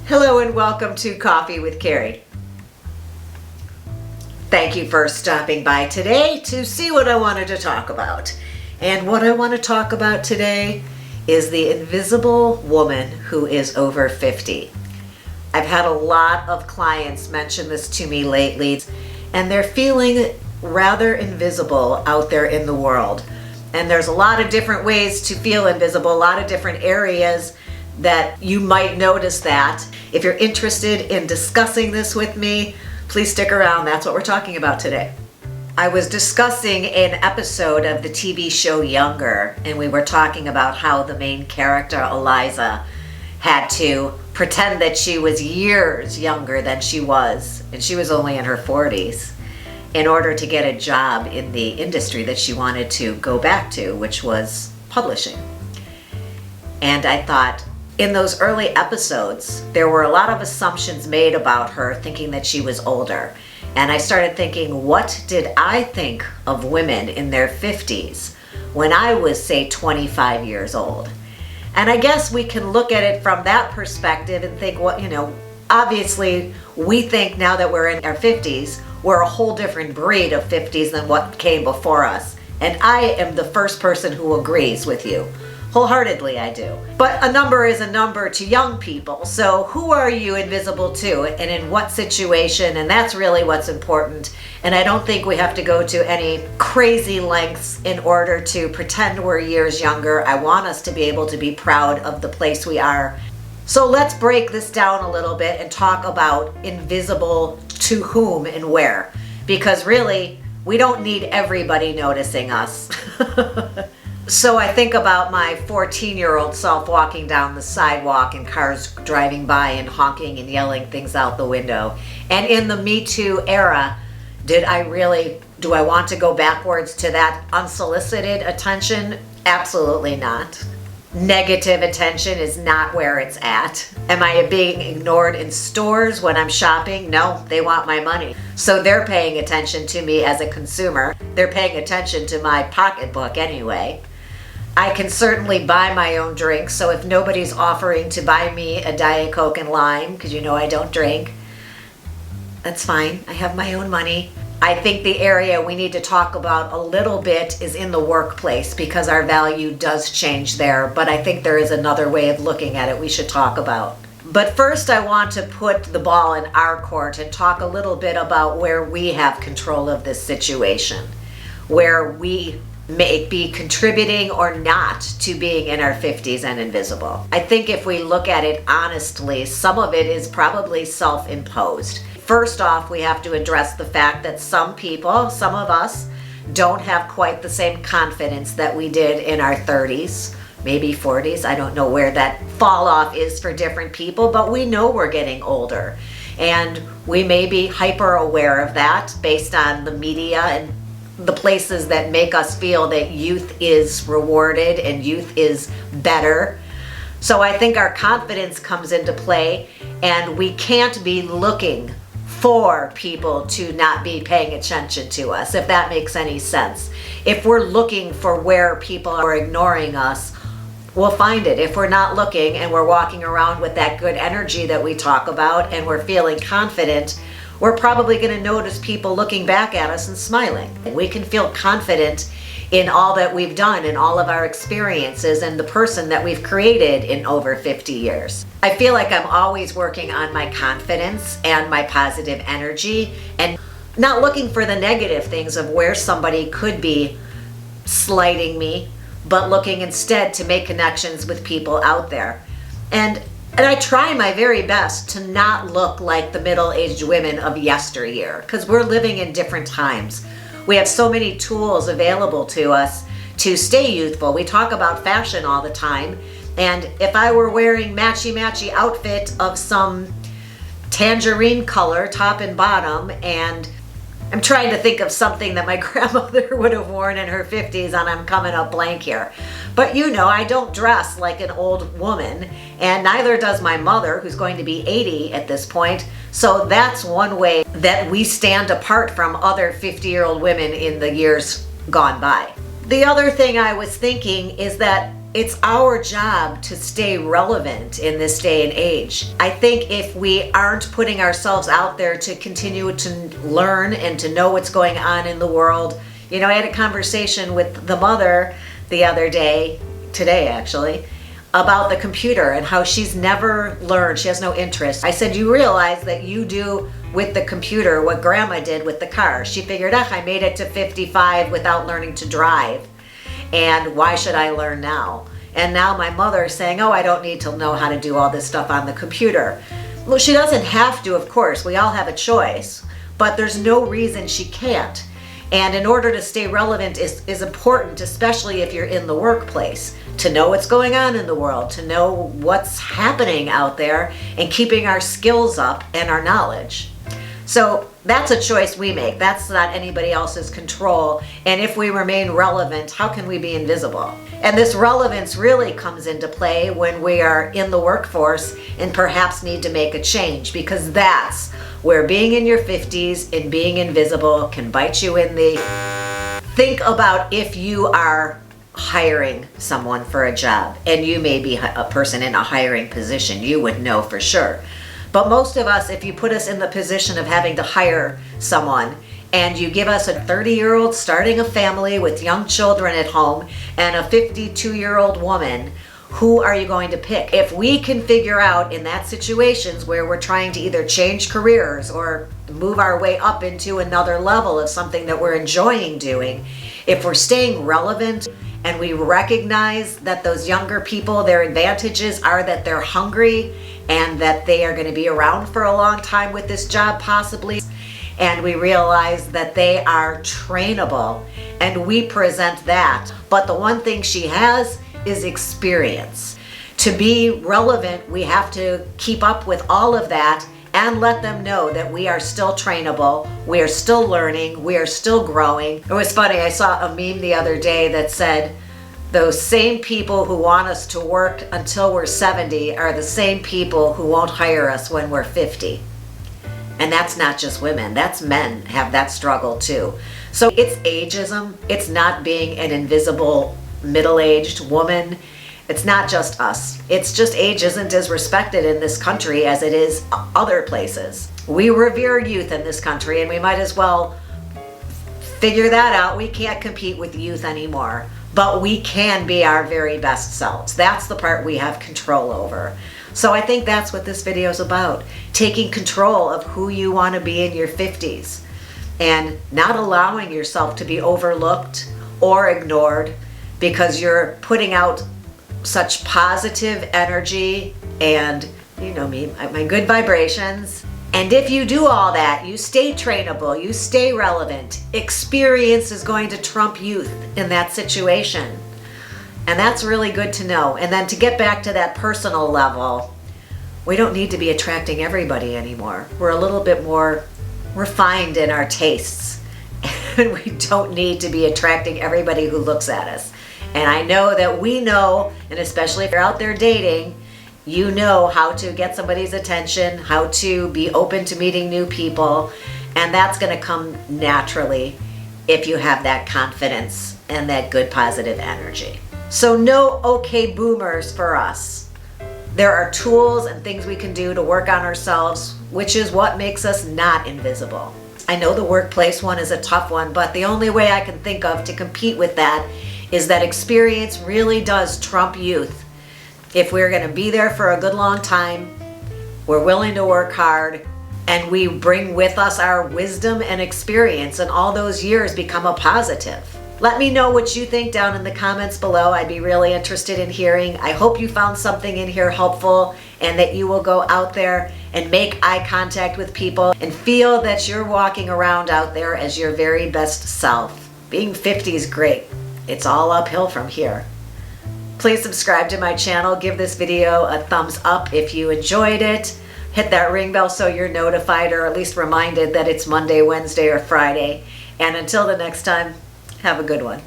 Hello and welcome to Coffee with Carey. Thank you for stopping by today to see what I wanted to talk about. And what I want to talk about today is the invisible woman who is over 50. I've had a lot of clients mention this to me lately, and they're feeling rather invisible out there in the world. And there's a lot of different ways to feel invisible, a lot of different areas that you might notice that. If you're interested in discussing this with me, please stick around. That's what we're talking about today. I was discussing an episode of the TV show Younger, and we were talking about how the main character, Eliza, had to pretend that she was years younger than she was, and she was only in her 40s, in order to get a job in the industry that she wanted to go back to, which was publishing. And I thought, in those early episodes, there were a lot of assumptions made about her, thinking that she was older. And I started thinking, what did I think of women in their 50s when I was, say, 25 years old? And I guess we can look at it from that perspective and think, well, obviously we think now that we're in our 50s, we're a whole different breed of 50s than what came before us. And I am the first person who agrees with you. Wholeheartedly, I do. But a number is a number to young people. So who are you invisible to and in what situation? And that's really what's important. And I don't think we have to go to any crazy lengths in order to pretend we're years younger. I want us to be able to be proud of the place we are. So let's break this down a little bit and talk about invisible to whom and where. Because really, we don't need everybody noticing us. So I think about my 14-year-old self walking down the sidewalk and cars driving by and honking and yelling things out the window. And in the Me Too era, do I want to go backwards to that unsolicited attention? Absolutely not. Negative attention is not where it's at. Am I being ignored in stores when I'm shopping? No, they want my money. So they're paying attention to me as a consumer. They're paying attention to my pocketbook anyway. I can certainly buy my own drinks, so if nobody's offering to buy me a Diet Coke and lime, because I don't drink, that's fine. I have my own money. I think the area we need to talk about a little bit is in the workplace, because our value does change there, but I think there is another way of looking at it we should talk about. But first I want to put the ball in our court and talk a little bit about where we have control of this situation, where we may be contributing or not to being in our 50s and invisible. I think if we look at it honestly, some of it is probably self-imposed. First off, we have to address the fact that some people, some of us, don't have quite the same confidence that we did in our 30s, maybe 40s. I don't know where that fall off is for different people, but we know we're getting older. And we may be hyper aware of that based on the media and the places that make us feel that youth is rewarded and youth is better. So I think our confidence comes into play, and we can't be looking for people to not be paying attention to us, if that makes any sense. If we're looking for where people are ignoring us, we'll find it. If we're not looking and we're walking around with that good energy that we talk about and we're feeling confident, we're probably going to notice people looking back at us and smiling. We can feel confident in all that we've done, in all of our experiences, and the person that we've created in over 50 years. I feel like I'm always working on my confidence and my positive energy, and not looking for the negative things of where somebody could be slighting me, but looking instead to make connections with people out there. And I try my very best to not look like the middle-aged women of yesteryear, because we're living in different times. We have so many tools available to us to stay youthful. We talk about fashion all the time, and if I were wearing matchy-matchy outfit of some tangerine color, top and bottom, and I'm trying to think of something that my grandmother would have worn in her 50s, and I'm coming up blank here. But I don't dress like an old woman, and neither does my mother, who's going to be 80 at this point. So that's one way that we stand apart from other 50-year-old women in the years gone by. The other thing I was thinking is that it's our job to stay relevant in this day and age. I think if we aren't putting ourselves out there to continue to learn and to know what's going on in the world. You know, I had a conversation with the mother the other day, today actually, about the computer and how she's never learned, she has no interest. I said, you realize that you do with the computer what grandma did with the car. She figured, I made it to 55 without learning to drive. And why should I learn now? And now my mother is saying, I don't need to know how to do all this stuff on the computer. Well, she doesn't have to, of course. We all have a choice. But there's no reason she can't. And in order to stay relevant is important, especially if you're in the workplace, to know what's going on in the world, to know what's happening out there, and keeping our skills up and our knowledge. So that's a choice we make. That's not anybody else's control. And if we remain relevant, how can we be invisible? And this relevance really comes into play when we are in the workforce and perhaps need to make a change, because that's where being in your 50s and being invisible can bite you in the... Think about if you are hiring someone for a job, and you may be a person in a hiring position, you would know for sure. But most of us, if you put us in the position of having to hire someone, and you give us a 30-year-old starting a family with young children at home and a 52-year-old woman, who are you going to pick? If we can figure out in that situations where we're trying to either change careers or move our way up into another level of something that we're enjoying doing, if we're staying relevant and we recognize that those younger people, their advantages are that they're hungry and that they are going to be around for a long time with this job possibly, and we realize that they are trainable, and we present that. But the one thing she has is experience. To be relevant, we have to keep up with all of that and let them know that we are still trainable, we are still learning, we are still growing. It was funny, I saw a meme the other day that said, those same people who want us to work until we're 70 are the same people who won't hire us when we're 50. And that's not just women, that's men have that struggle too. So it's ageism, it's not being an invisible middle-aged woman. It's not just us. It's just age isn't as respected in this country as it is other places. We revere youth in this country, and we might as well figure that out. We can't compete with youth anymore, but we can be our very best selves. That's the part we have control over. So I think that's what this video is about. Taking control of who you want to be in your 50s and not allowing yourself to be overlooked or ignored, because you're putting out such positive energy and, you know me, my good vibrations. And if you do all that, you stay trainable, you stay relevant, experience is going to trump youth in that situation. And that's really good to know. And then to get back to that personal level, we don't need to be attracting everybody anymore. We're a little bit more refined in our tastes. And we don't need to be attracting everybody who looks at us. And I know that we know, and especially if you're out there dating, you know how to get somebody's attention, how to be open to meeting new people, and that's going to come naturally if you have that confidence and that good positive energy. So no okay boomers for us. There are tools and things we can do to work on ourselves, which is what makes us not invisible. I know the workplace one is a tough one, but the only way I can think of to compete with that is that experience really does trump youth. If we're going to be there for a good long time, we're willing to work hard, and we bring with us our wisdom and experience, and all those years become a positive. Let me know what you think down in the comments below. I'd be really interested in hearing. I hope you found something in here helpful, and that you will go out there and make eye contact with people and feel that you're walking around out there as your very best self. Being 50 is great. It's all uphill from here. Please subscribe to my channel. Give this video a thumbs up if you enjoyed it. Hit that ring bell so you're notified, or at least reminded that it's Monday, Wednesday, or Friday. And until the next time, have a good one.